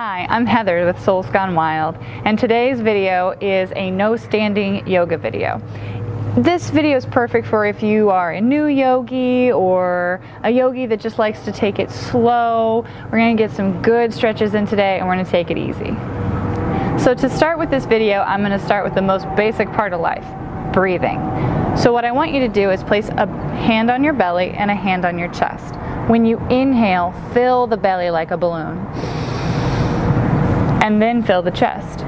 Hi, I'm Heather with Souls Gone Wild, and today's video is a no standing yoga video. This video is perfect for if you are a new yogi or a yogi that just likes to take it slow. We're going to get some good stretches in today and we're going to take it easy. So to start with this video, I'm going to start with the most basic part of life, breathing. So what I want you to do is place a hand on your belly and a hand on your chest. When you inhale, fill the belly like a balloon. And then fill the chest.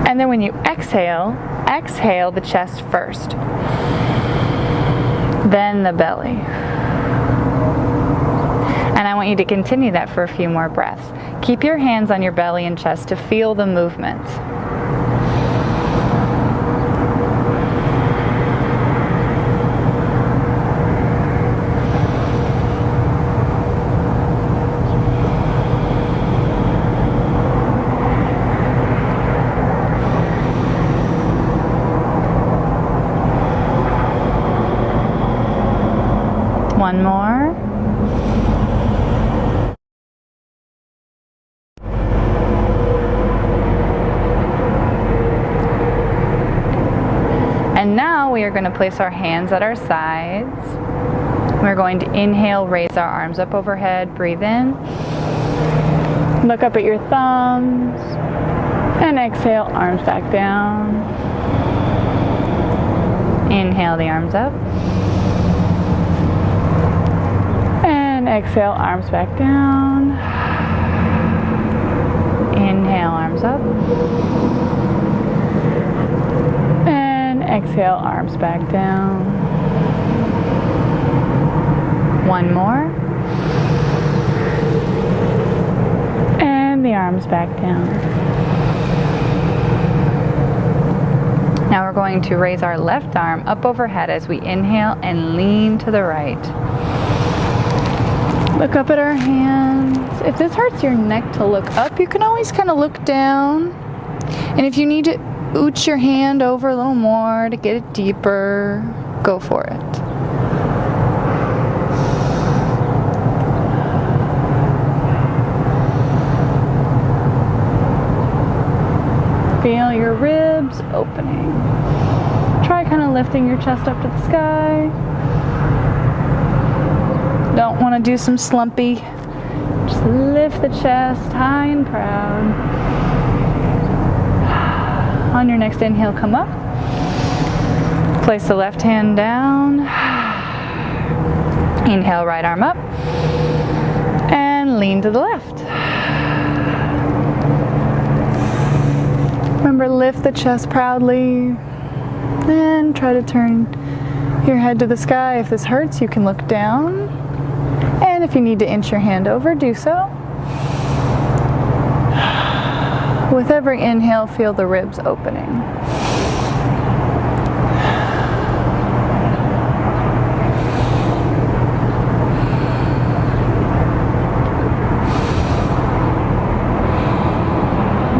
And then when you exhale, exhale the chest first. Then the belly. And I want you to continue that for a few more breaths. Keep your hands on your belly and chest to feel the movement. One more. And now we are going to place our hands at our sides. We're going to inhale, raise our arms up overhead, breathe in. Look up at your thumbs. And exhale, arms back down. Inhale the arms up. Exhale, arms back down. Inhale, arms up. And exhale, arms back down. One more. And the arms back down. Now we're going to raise our left arm up overhead as we inhale and lean to the right. Look up at our hands. If this hurts your neck to look up, you can always kind of look down. And if you need to ooch your hand over a little more to get it deeper, go for it. Feel your ribs opening. Try kind of lifting your chest up to the sky. Don't want to do some slumpy. Just lift the chest high and proud. On your next inhale, come up. Place the left hand down. Inhale, right arm up. And lean to the left. Remember, lift the chest proudly. And try to turn your head to the sky. If this hurts, you can look down. And if you need to inch your hand over, do so. With every inhale, feel the ribs opening.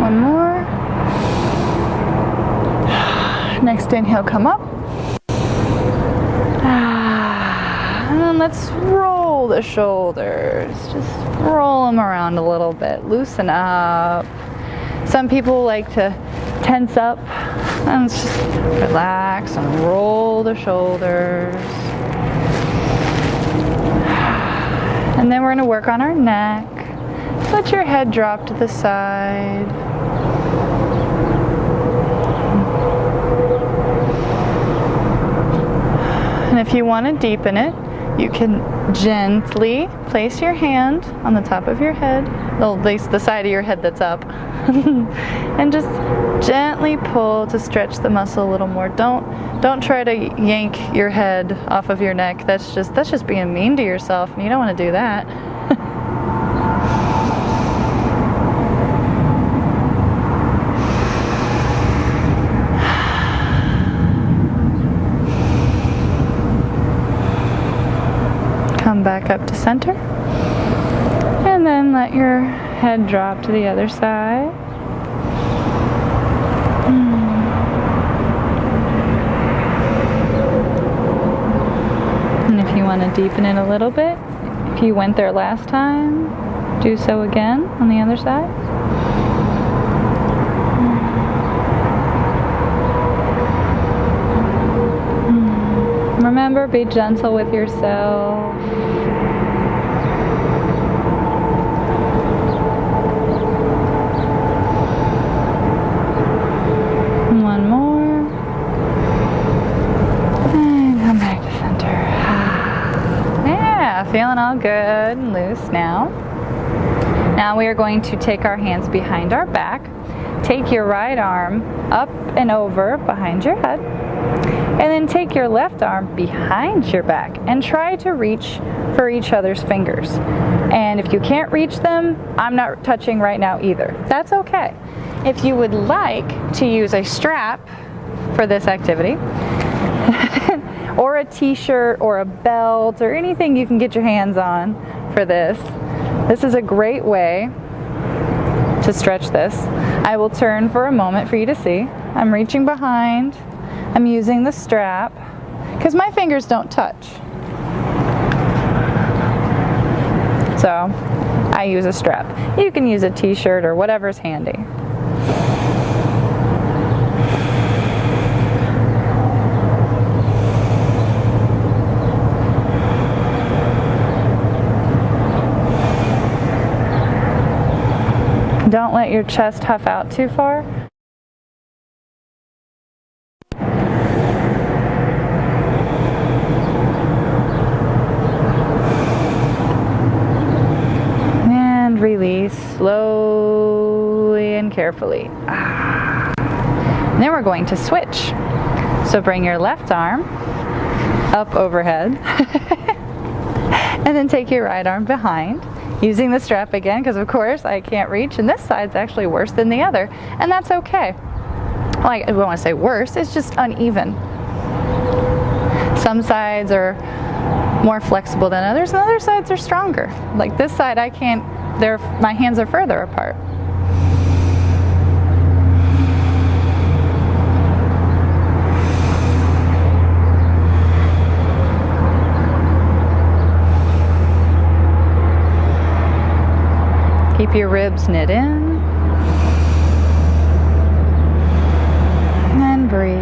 One more. Next inhale, come up. And let's roll the shoulders. Just roll them around a little bit. Loosen up. Some people like to tense up. And let's just relax and roll the shoulders. And then we're going to work on our neck. Let your head drop to the side. And if you want to deepen it, you can gently place your hand on the top of your head, well, at least the side of your head that's up, and just gently pull to stretch the muscle a little more. Don't try to yank your head off of your neck. That's just being mean to yourself, and you don't want to do that. Come back up to center, and then let your head drop to the other side. And if you want to deepen it a little bit, if you went there last time, Do so again on the other side. Remember, be gentle with yourself. One more. And come back to center. Yeah, feeling all good and loose now. Now we are going to take our hands behind our back. Take your right arm up and over behind your head. And then take your left arm behind your back and try to reach for each other's fingers. And if you can't reach them, I'm not touching right now either. That's okay. If you would like to use a strap for this activity, or a t-shirt or a belt or anything you can get your hands on for this, this is a great way to stretch this. I will turn for a moment for you to see. I'm reaching behind. I'm using the strap because my fingers don't touch. So I use a strap. You can use a t-shirt or whatever's handy. Don't let your chest huff out too far. And release slowly and carefully. And then we're going to switch. So bring your left arm up overhead and then take your right arm behind. Using the strap again, because of course I can't reach, and this side's actually worse than the other, and that's okay. Well, I don't want to say worse, it's just uneven. Some sides are more flexible than others, and other sides are stronger. Like this side, I can't, my hands are further apart. Keep your ribs knit in. And breathe.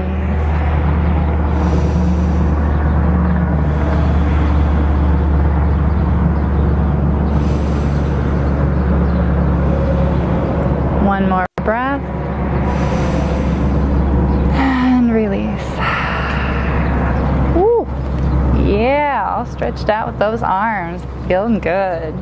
One more breath. And release. Woo! Yeah, all stretched out with those arms. Feeling good.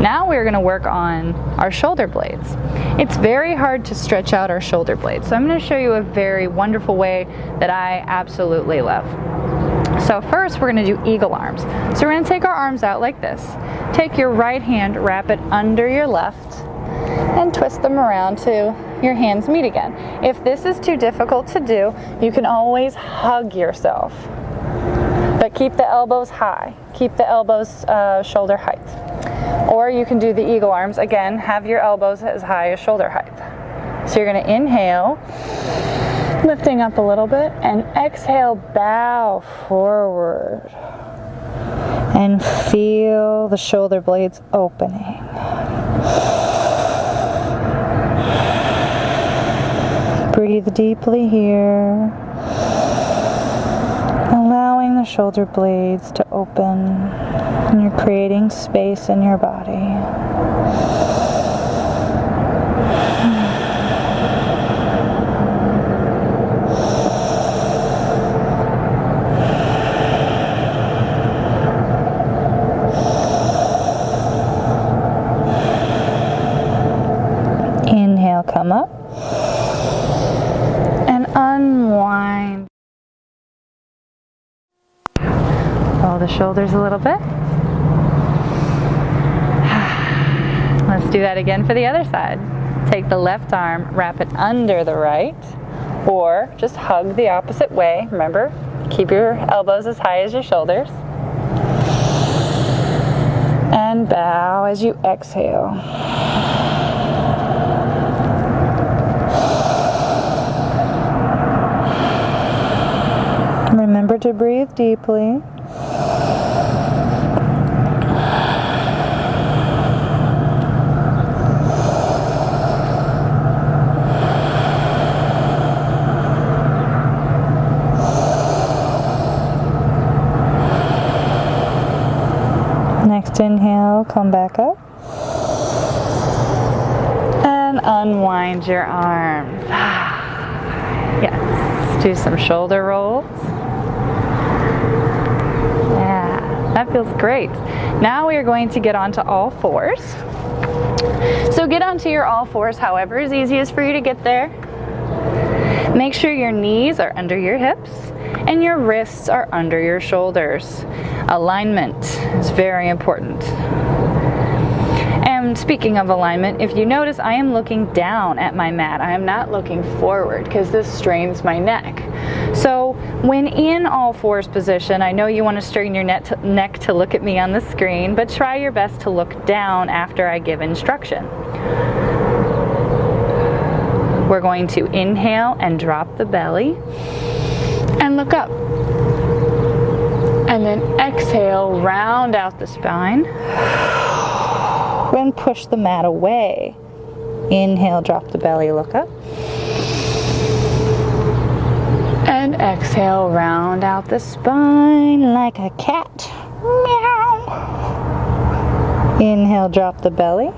Now we're going to work on our shoulder blades. It's very hard to stretch out our shoulder blades, so I'm going to show you a very wonderful way that I absolutely love. So first we're going to do eagle arms. So we're going to take our arms out like this. Take your right hand, wrap it under your left, and twist them around till your hands meet again. If this is too difficult to do, you can always hug yourself. But keep the elbows high. Keep the elbows shoulder height. Or you can do the eagle arms. Again, have your elbows as high as shoulder height. So you're going to inhale, lifting up a little bit, and exhale, bow forward. And feel the shoulder blades opening. Breathe deeply here. Allowing the shoulder blades to open, and you're creating space in your body. Inhale, come up, and unwind. Roll the shoulders a little bit. Let's do that again for the other side. Take the left arm, wrap it under the right, or just hug the opposite way. Remember, keep your elbows as high as your shoulders. And bow as you exhale. Remember to breathe deeply. Next inhale, come back up. And unwind your arms. Yes, do some shoulder rolls. Yeah, that feels great. Now we are going to get onto all fours. So get onto your all fours however is easiest for you to get there. Make sure your knees are under your hips and your wrists are under your shoulders. Alignment is very important. And speaking of alignment, if you notice, I am looking down at my mat. I am not looking forward because this strains my neck. So when in all fours position, I know you want to straighten your neck to look at me on the screen, but try your best to look down after I give instruction. We're going to inhale and drop the belly and look up. And then exhale, round out the spine. Then push the mat away. Inhale, drop the belly, look up. And exhale, round out the spine like a cat. Meow. Inhale, drop the belly.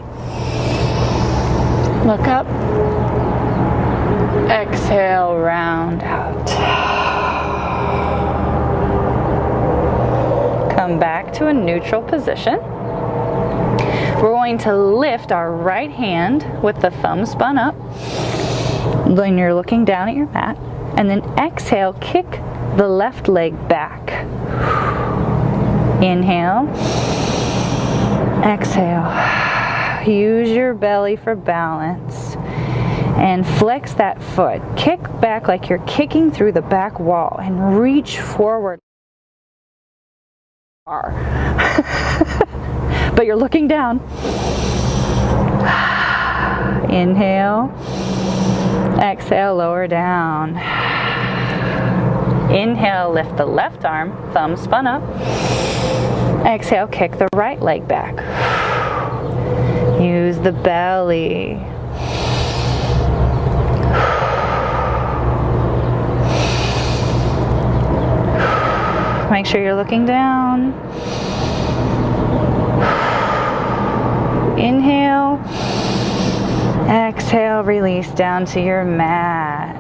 Look up. Exhale, round out. Come back to a neutral position. We're going to lift our right hand with the thumb spun up when you're looking down at your mat, and then exhale, kick the left leg back. Inhale, exhale. Use your belly for balance and flex that foot. Kick back like you're kicking through the back wall and reach forward. But you're looking down. Inhale, exhale, lower down. Inhale, lift the left arm, thumb spun up. Exhale, kick the right leg back. Use the belly. Make sure you're looking down. Inhale, exhale, release down to your mat.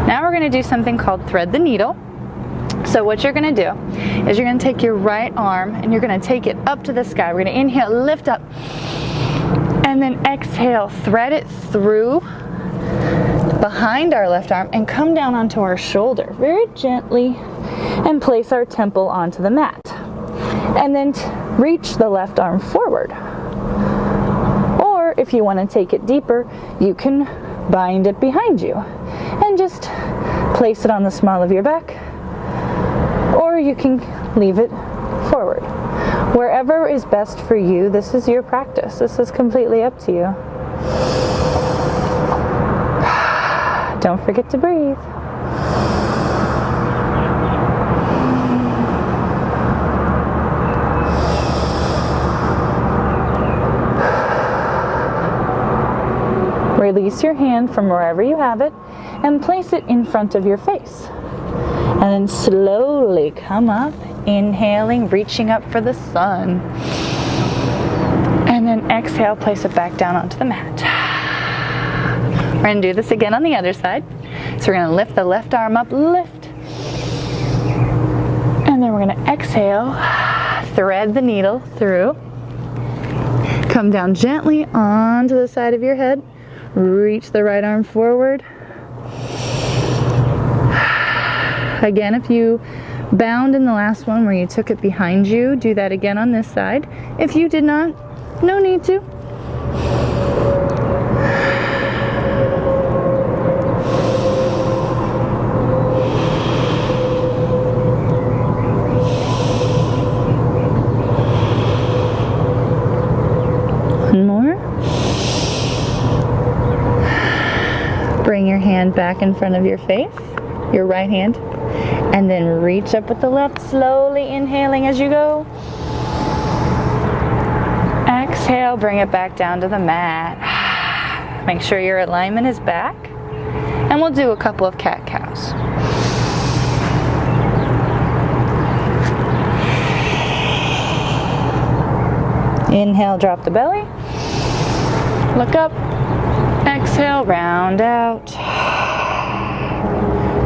Now we're going to do something called thread the needle. So what you're going to do is you're going to take your right arm and you're going to take it up to the sky. We're going to inhale, lift up, and then exhale, thread it through behind our left arm and come down onto our shoulder very gently and place our temple onto the mat. And then reach the left arm forward. Or if you want to take it deeper, you can bind it behind you and just place it on the small of your back. Or you can leave it forward. Wherever is best for you, this is your practice. This is completely up to you. Don't forget to breathe. Release your hand from wherever you have it and place it in front of your face. And then slowly come up, inhaling, reaching up for the sun. And then exhale, place it back down onto the mat. We're going to do this again on the other side. So we're going to lift the left arm up, lift. And then we're going to exhale, thread the needle through. Come down gently onto the side of your head. Reach the right arm forward. Again, if you bound in the last one where you took it behind you, do that again on this side. If you did not, no need to. One more. Bring your hand back in front of your face, your right hand, and then reach up with the left, slowly inhaling as you go. Exhale, bring it back down to the mat. Make sure your alignment is back, and we'll do a couple of cat-cows. Inhale, drop the belly. Look up. Exhale, round out.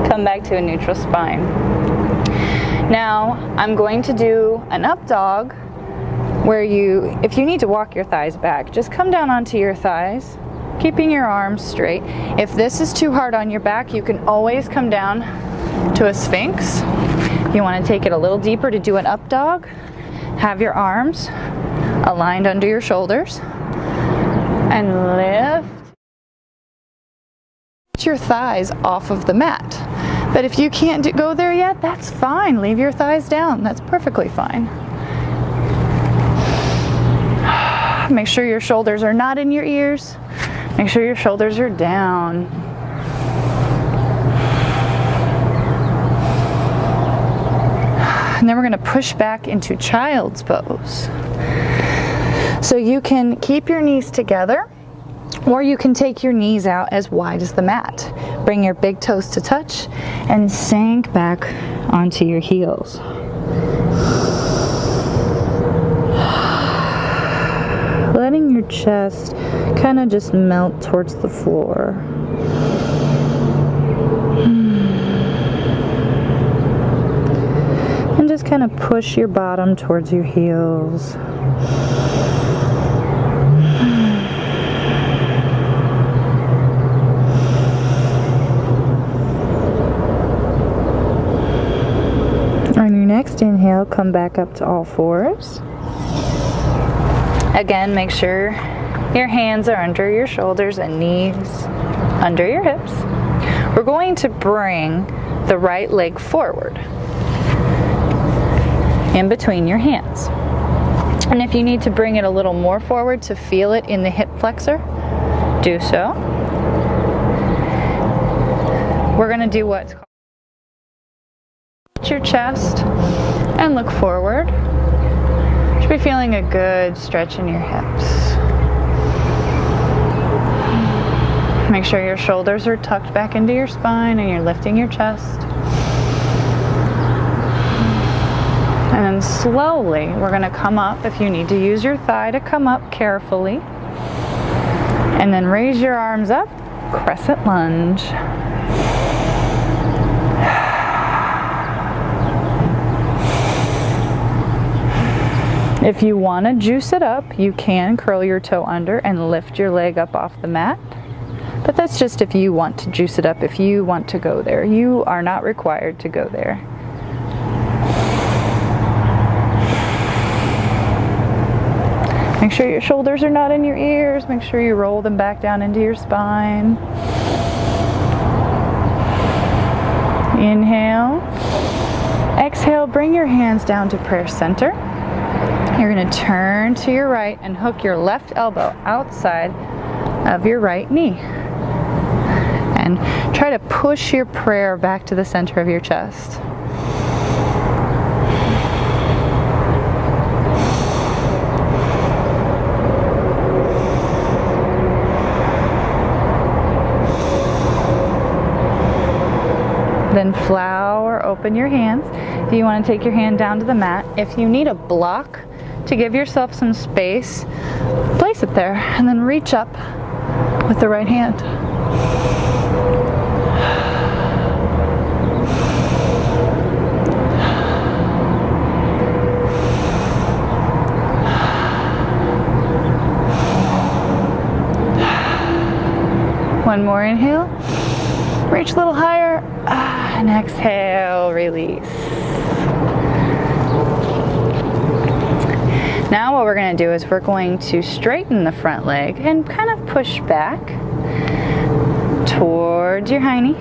Come back to a neutral spine. Now, I'm going to do an up dog where if you need to walk your thighs back, just come down onto your thighs, keeping your arms straight. If this is too hard on your back, you can always come down to a Sphinx. If you want to take it a little deeper to do an up dog, have your arms aligned under your shoulders and lift your thighs off of the mat. But if you can't go there yet, that's fine. Leave your thighs down. That's perfectly fine. Make sure your shoulders are not in your ears. Make sure your shoulders are down. And then we're going to push back into child's pose. So you can keep your knees together, or you can take your knees out as wide as the mat. Bring your big toes to touch and sink back onto your heels. Letting your chest kind of just melt towards the floor. And just kind of push your bottom towards your heels. On your next inhale, come back up to all fours. Again, make sure your hands are under your shoulders and knees under your hips. We're going to bring the right leg forward in between your hands. And if you need to bring it a little more forward to feel it in the hip flexor, do so. We're going to do what's called your chest and look forward. You should be feeling a good stretch in your hips. Make sure your shoulders are tucked back into your spine and you're lifting your chest. And then slowly, we're going to come up. If you need to use your thigh to come up carefully. And then raise your arms up, crescent lunge. If you want to juice it up, you can curl your toe under and lift your leg up off the mat. But that's just if you want to juice it up, if you want to go there. You are not required to go there. Make sure your shoulders are not in your ears. Make sure you roll them back down into your spine. Inhale. Exhale, bring your hands down to prayer center. You're going to turn to your right and hook your left elbow outside of your right knee. And try to push your prayer back to the center of your chest. Then flower, open your hands. If you want to take your hand down to the mat, if you need a block to give yourself some space, place it there and then reach up with the right hand. One more inhale, reach a little higher, and exhale, release. Now what we're going to do is we're going to straighten the front leg and kind of push back towards your hiney.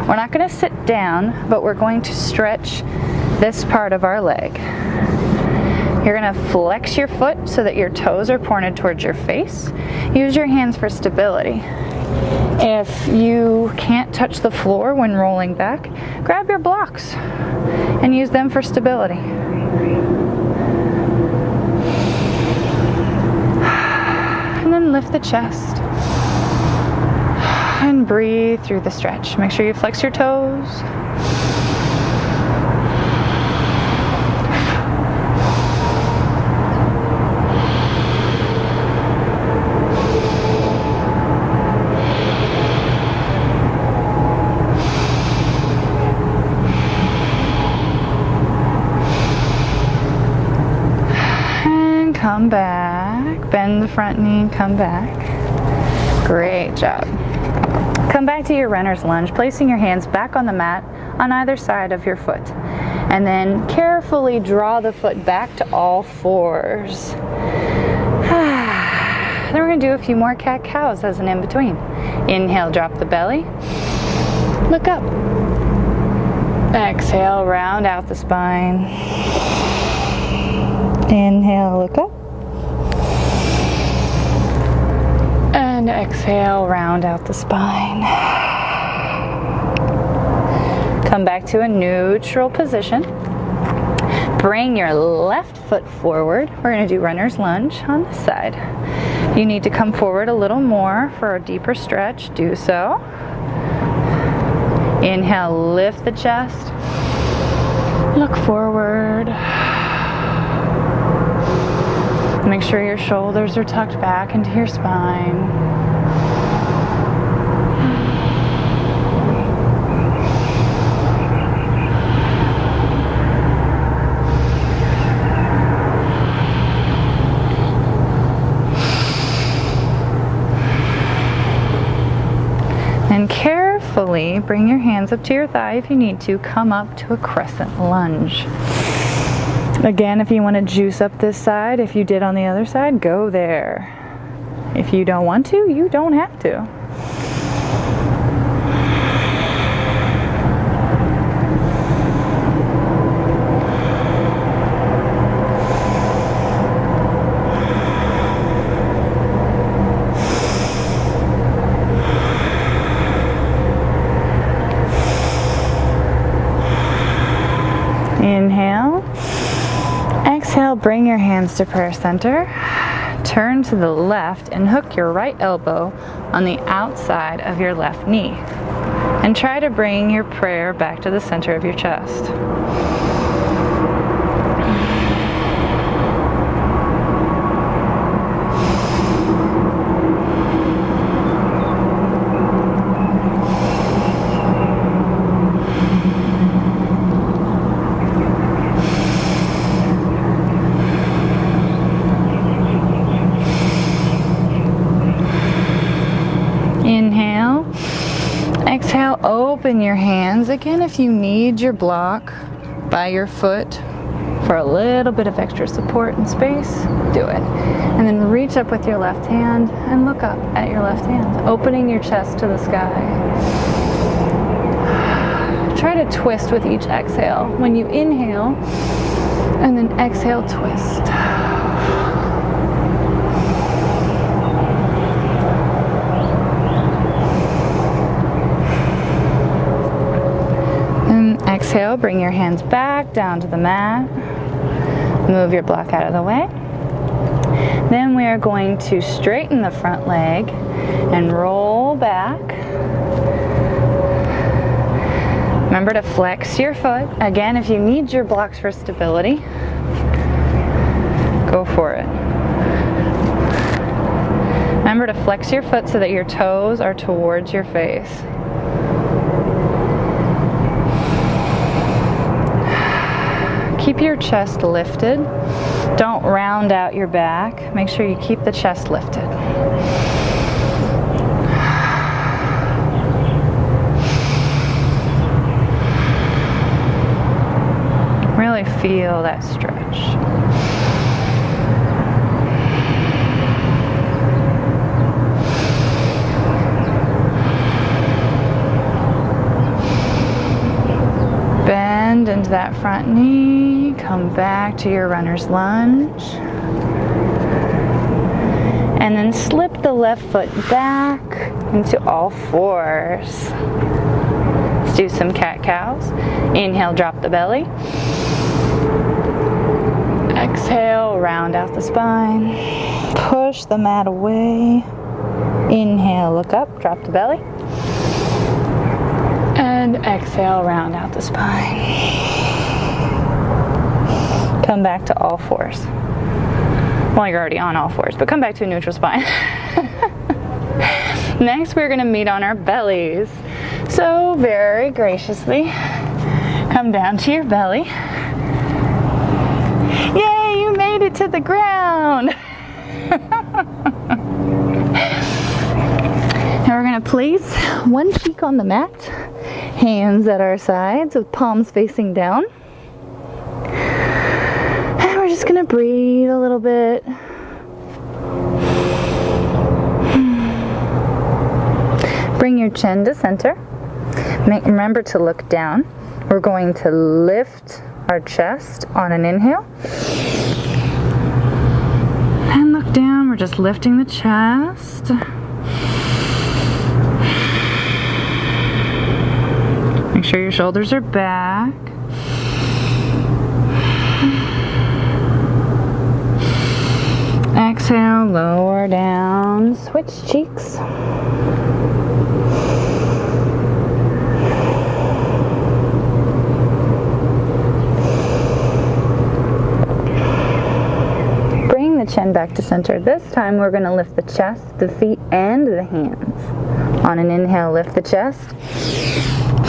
We're not going to sit down, but we're going to stretch this part of our leg. You're going to flex your foot so that your toes are pointed towards your face. Use your hands for stability. If you can't touch the floor when rolling back, grab your blocks and use them for stability. And then lift the chest and breathe through the stretch. Make sure you flex your toes. come back. Bend the front knee, come back. Great job. Come back to your runner's lunge, placing your hands back on the mat on either side of your foot. And then carefully draw the foot back to all fours. Then we're going to do a few more cat-cows as an in-between. Inhale, drop the belly. Look up. Exhale, round out the spine. Inhale, look up. And exhale, round out the spine. Come back to a neutral position. Bring your left foot forward. We're going to do runner's lunge on this side. You need to come forward a little more for a deeper stretch. Do so. Inhale, lift the chest. Look forward. Make sure your shoulders are tucked back into your spine. And carefully bring your hands up to your thigh if you need to. Come up to a crescent lunge. Again, if you want to juice up this side, if you did on the other side, go there. If you don't want to, you don't have to. Inhale. Exhale, bring your hands to prayer center. Turn to the left and hook your right elbow on the outside of your left knee. And try to bring your prayer back to the center of your chest. Inhale. Exhale, open your hands. Again, if you need your block by your foot for a little bit of extra support and space, do it. And then reach up with your left hand and look up at your left hand, opening your chest to the sky. Try to twist with each exhale. When you inhale, and then exhale, twist. Exhale, bring your hands back down to the mat. Move your block out of the way. Then we are going to straighten the front leg and roll back. Remember to flex your foot. Again, if you need your blocks for stability, go for it. Remember to flex your foot so that your toes are towards your face. Keep your chest lifted. Don't round out your back. Make sure you keep the chest lifted. Really feel that stretch. Bend into that front knee, come back to your runner's lunge, and then slip the left foot back into all fours. Let's do some cat-cows. Inhale, drop the belly. Exhale, round out the spine. Push the mat away. Inhale, look up, drop the belly. And exhale, round out the spine. Come back to all fours. Well, you're already on all fours, but come back to a neutral spine. Next, we're going to meet on our bellies. So very graciously, come down to your belly. Yay, you made it it to the ground. Now we're going to place one cheek on the mat, hands at our sides with palms facing down. And we're just going to breathe a little bit. Bring your chin to center. Remember to look down. We're going to lift our chest on an inhale. And look down. We're just lifting the chest. Make sure your shoulders are back. Exhale, lower down, switch cheeks. Bring the chin back to center. This time we're going to lift the chest, the feet, and the hands. On an inhale, lift the chest.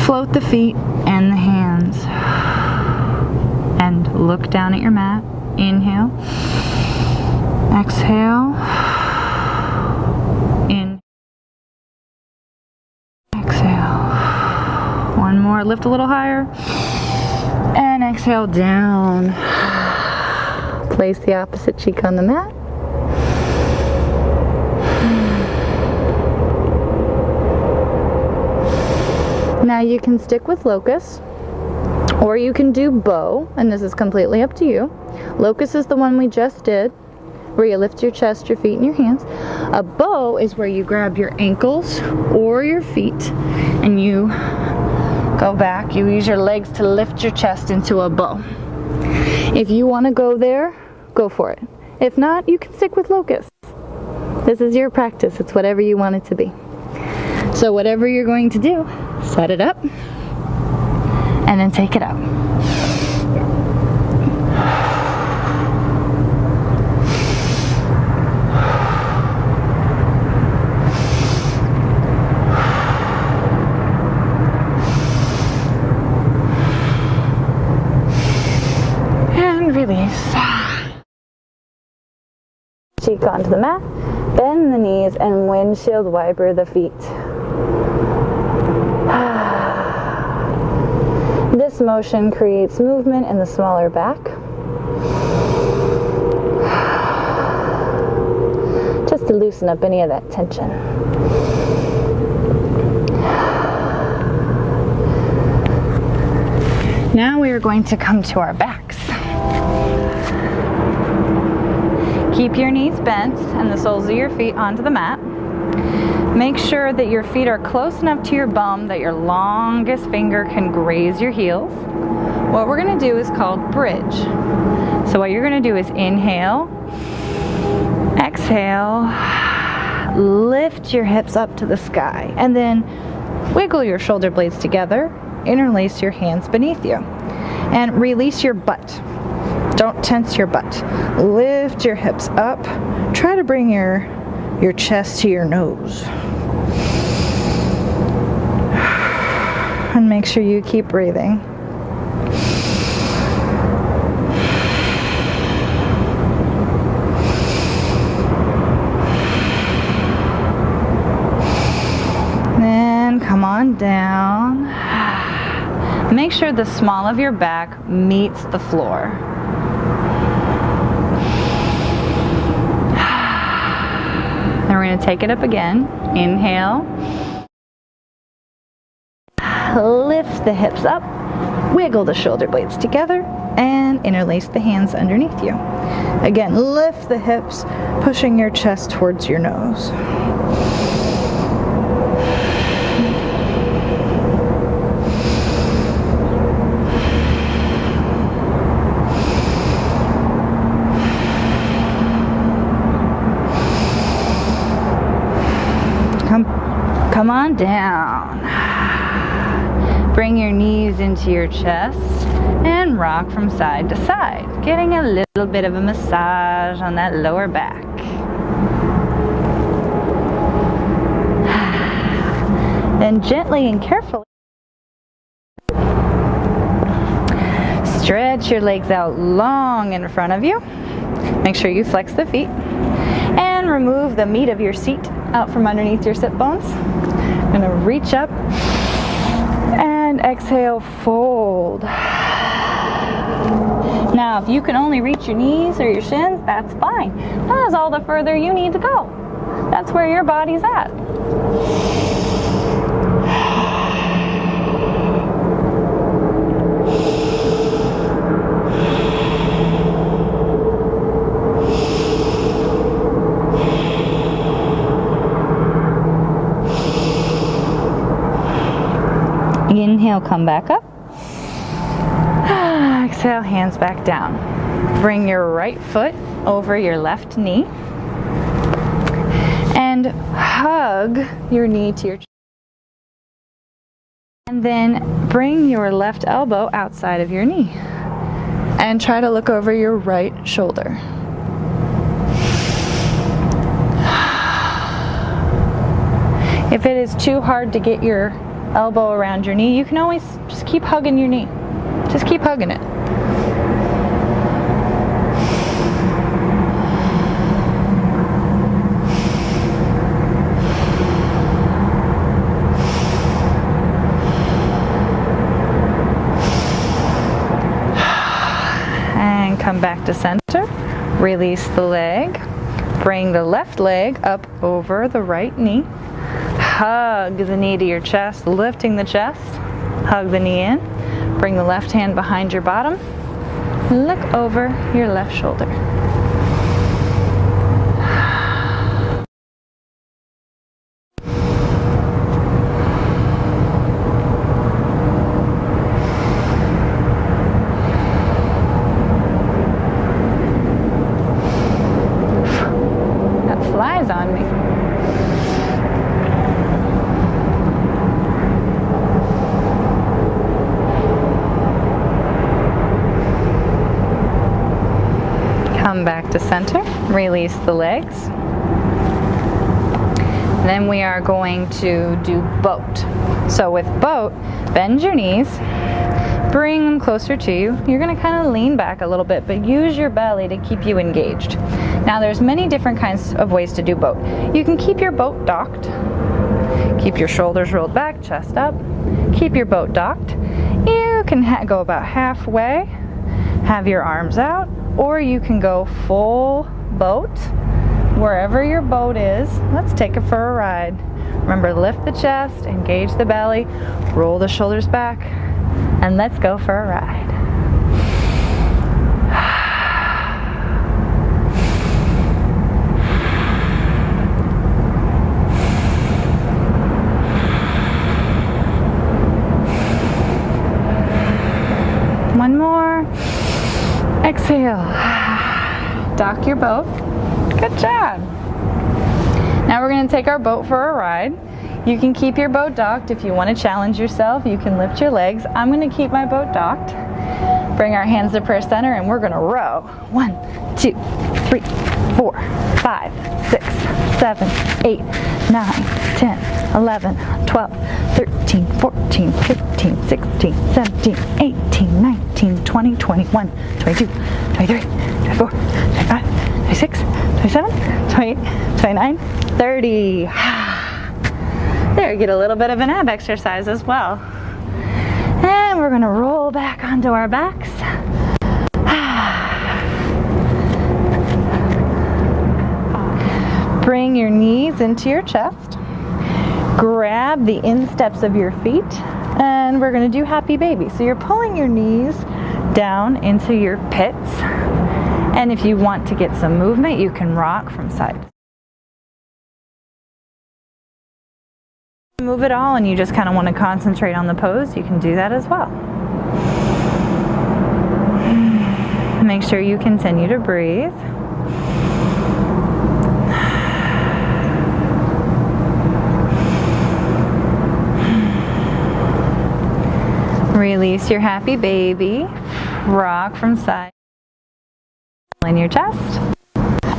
Float the feet and the hands. And look down at your mat. Inhale. Exhale. In. Exhale. One more. Lift a little higher. And exhale down. Place the opposite cheek on the mat. Now you can stick with locust, or you can do bow, and this is completely up to you. Locust is the one we just did, where you lift your chest, your feet, and your hands. A bow is where you grab your ankles or your feet, and you go back. You use your legs to lift your chest into a bow. If you want to go there, go for it. If not, you can stick with locust. This is your practice. It's whatever you want it to be. So whatever you're going to do, set it up and then take it out. And release. Cheek onto the mat, bend the knees and windshield wiper the feet. This motion creates movement in the smaller back. Just to loosen up any of that tension. Now we are going to come to our backs. Keep your knees bent and the soles of your feet onto the mat. Make sure that your feet are close enough to your bum that your longest finger can graze your heels. What we're going to do is called bridge. So what you're going to do is inhale, exhale, lift your hips up to the sky, and then wiggle your shoulder blades together, interlace your hands beneath you, and release your butt. Don't tense your butt. Lift your hips up. Try to bring your chest to your nose. And make sure you keep breathing. Then come on down. Make sure the small of your back meets the floor. Then we're going to take it up again. Inhale. Lift the hips up. Wiggle the shoulder blades together and interlace the hands underneath you. Again, lift the hips, pushing your chest towards your nose. Come on down. Bring your knees into your chest and rock from side to side, getting a little bit of a massage on that lower back. Then gently and carefully stretch your legs out long in front of you. Make sure you flex the feet and remove the meat of your seat out from underneath your sit bones. I'm gonna reach up and exhale, fold. Now, if you can only reach your knees or your shins, that's fine. That is all the further you need to go. That's where your body's at. Inhale, come back up. Exhale, hands back down. Bring your right foot over your left knee and hug your knee to your chest. And then bring your left elbow outside of your knee and try to look over your right shoulder. If it is too hard to get your elbow around your knee, you can always just keep hugging your knee. Just keep hugging it. And come back to center. Release the leg. Bring the left leg up over the right knee. Hug the knee to your chest, lifting the chest. Hug the knee in. Bring the left hand behind your bottom. Look over your left shoulder. That flies on me. Come back to center, release the legs. Then we are going to do boat. So with boat, bend your knees, bring them closer to you. You're gonna kind of lean back a little bit, but use your belly to keep you engaged. Now there's many different kinds of ways to do boat. You can keep your boat docked. Keep your shoulders rolled back, chest up. Keep your boat docked. You can go about halfway, have your arms out, or you can go full boat, wherever your boat is. Let's take it for a ride. Remember, lift the chest, engage the belly, roll the shoulders back, and let's go for a ride. One more. Exhale. Dock your boat. Good job. Now we're going to take our boat for a ride. You can keep your boat docked. If you want to challenge yourself, you can lift your legs. I'm going to keep my boat docked. Bring our hands to prayer center and we're going to row. 1, 2, 3, 4, 5, 6, 7, 8, 9, 10, 11, 12, 13, 14, 15, 16, 17, 18, 19, 20, 21, 22, 23, 24, 25, 26, 27, 28, 29, 30. There, get a little bit of an ab exercise as well. And we're going to roll back onto our backs. Bring your knees into your chest. Grab the insteps of your feet. And we're going to do happy baby. So you're pulling your knees down into your pits. And if you want to get some movement, you can rock from side to side. Move it all and you just kind of want to concentrate on the pose, you can do that as well. Make sure you continue to breathe. Release your happy baby. Rock from side in your chest.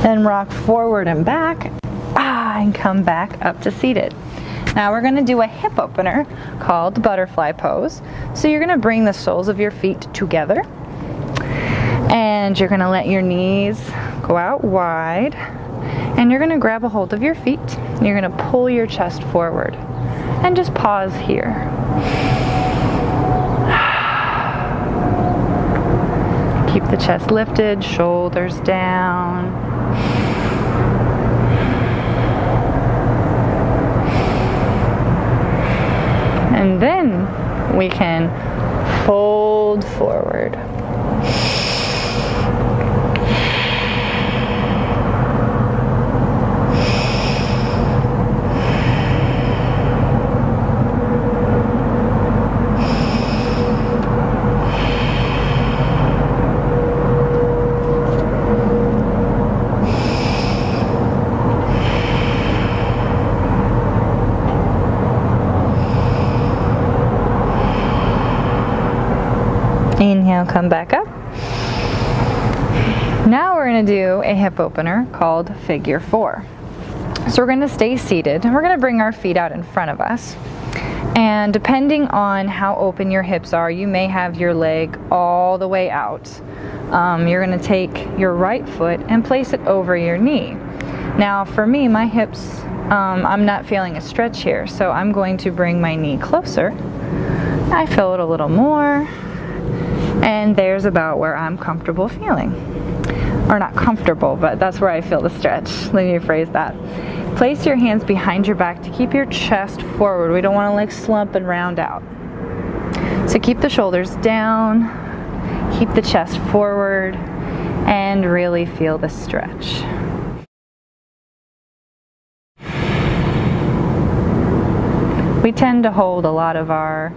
Then rock forward and back. And come back up to seated. Now we're going to do a hip opener called butterfly pose. So you're going to bring the soles of your feet together and you're going to let your knees Go out wide, and you're gonna grab a hold of your feet. You're gonna pull your chest forward, and just pause here. Keep the chest lifted, shoulders down. And then we can fold forward. Inhale, come back up. Now we're going to do a hip opener called Figure 4. So we're going to stay seated and we're going to bring our feet out in front of us. And depending on how open your hips are, you may have your leg all the way out. You're going to take your right foot and place it over your knee. Now for me, my hips, I'm not feeling a stretch here, so I'm going to bring my knee closer. I feel it a little more. And there's about where I'm comfortable feeling. Or not comfortable, but that's where I feel the stretch. Let me rephrase that. Place your hands behind your back to keep your chest forward. We don't want to like slump and round out. So keep the shoulders down, keep the chest forward, and really feel the stretch. We tend to hold a lot of our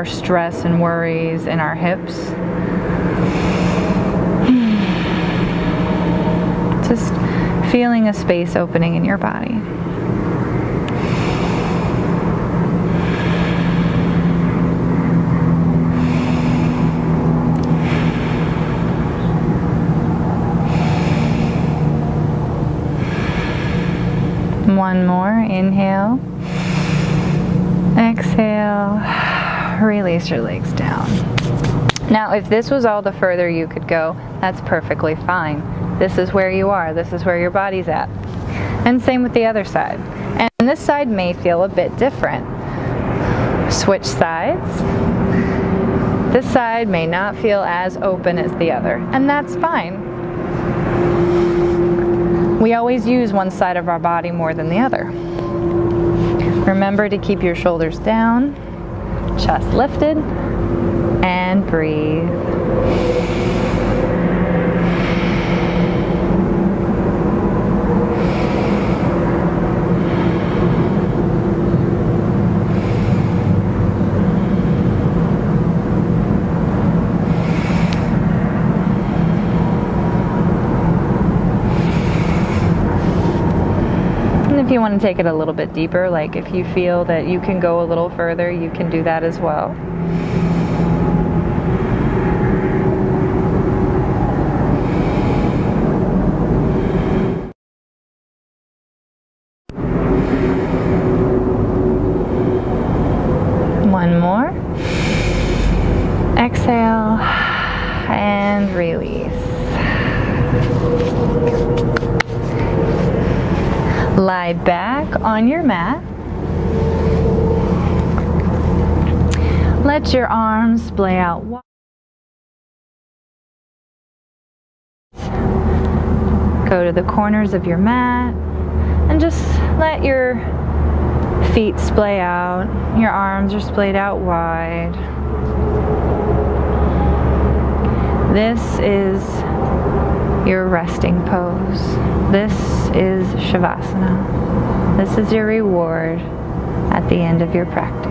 stress and worries in our hips. Just feeling a space opening in your body. One more, inhale, exhale. Release your legs down. Now, if this was all the further you could go, that's perfectly fine. This is where you are. This is where your body's at. And same with the other side. And this side may feel a bit different. Switch sides. This side may not feel as open as the other, and that's fine. We always use one side of our body more than the other. Remember to keep your shoulders down, chest lifted, and breathe. And if you want to take it a little bit deeper, like if you feel that you can go a little further, you can do that as well. One more. Exhale and release. Lie back on your mat. Let your arms splay out wide. Go to the corners of your mat and just let your feet splay out. Your arms are splayed out wide. This is your resting pose. This is Shavasana. This is your reward at the end of your practice.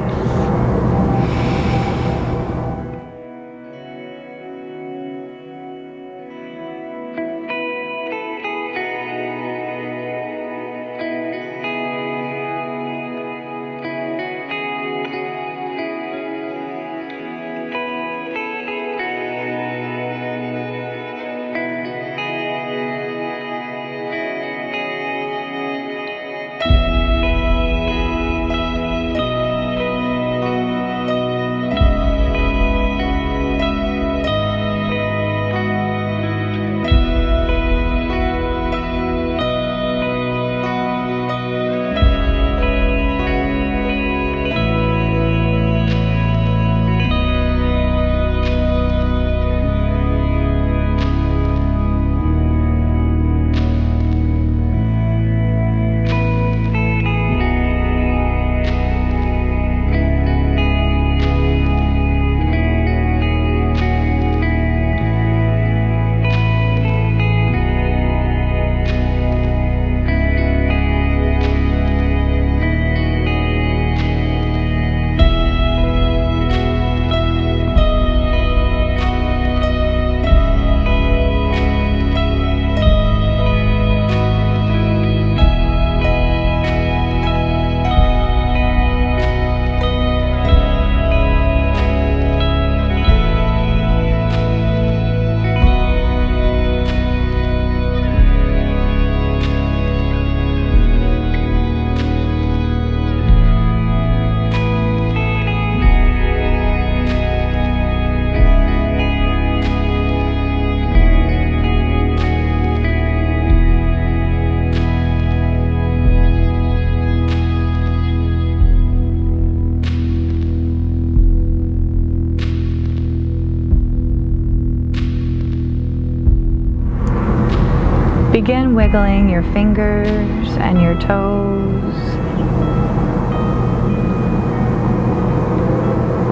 Begin wiggling your fingers and your toes,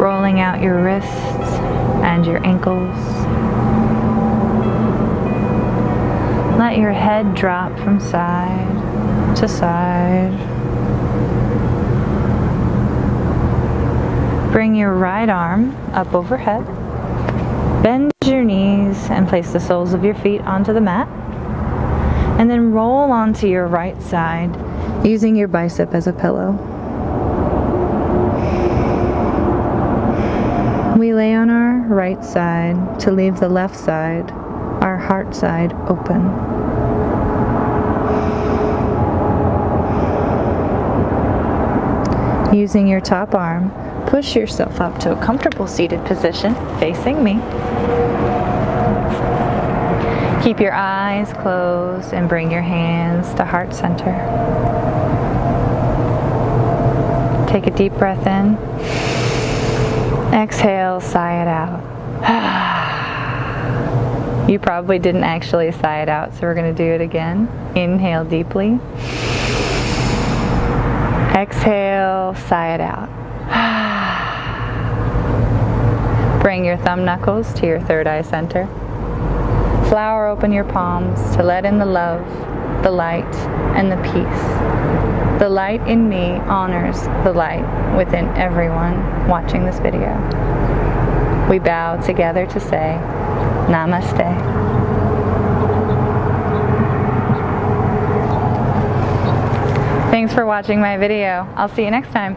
rolling out your wrists and your ankles. Let your head drop from side to side. Bring your right arm up overhead. Bend your knees and place the soles of your feet onto the mat. And then roll onto your right side using your bicep as a pillow. We lay on our right side to leave the left side, our heart side, open. Using your top arm, push yourself up to a comfortable seated position facing me. Keep your eyes closed and bring your hands to heart center. Take a deep breath in. Exhale, sigh it out. You probably didn't actually sigh it out, so we're going to do it again. Inhale deeply. Exhale, sigh it out. Bring your thumb knuckles to your third eye center. Flower open your palms to let in the love, the light, and the peace. The light in me honors the light within everyone watching this video. We bow together to say, Namaste. Thanks for watching my video. I'll see you next time.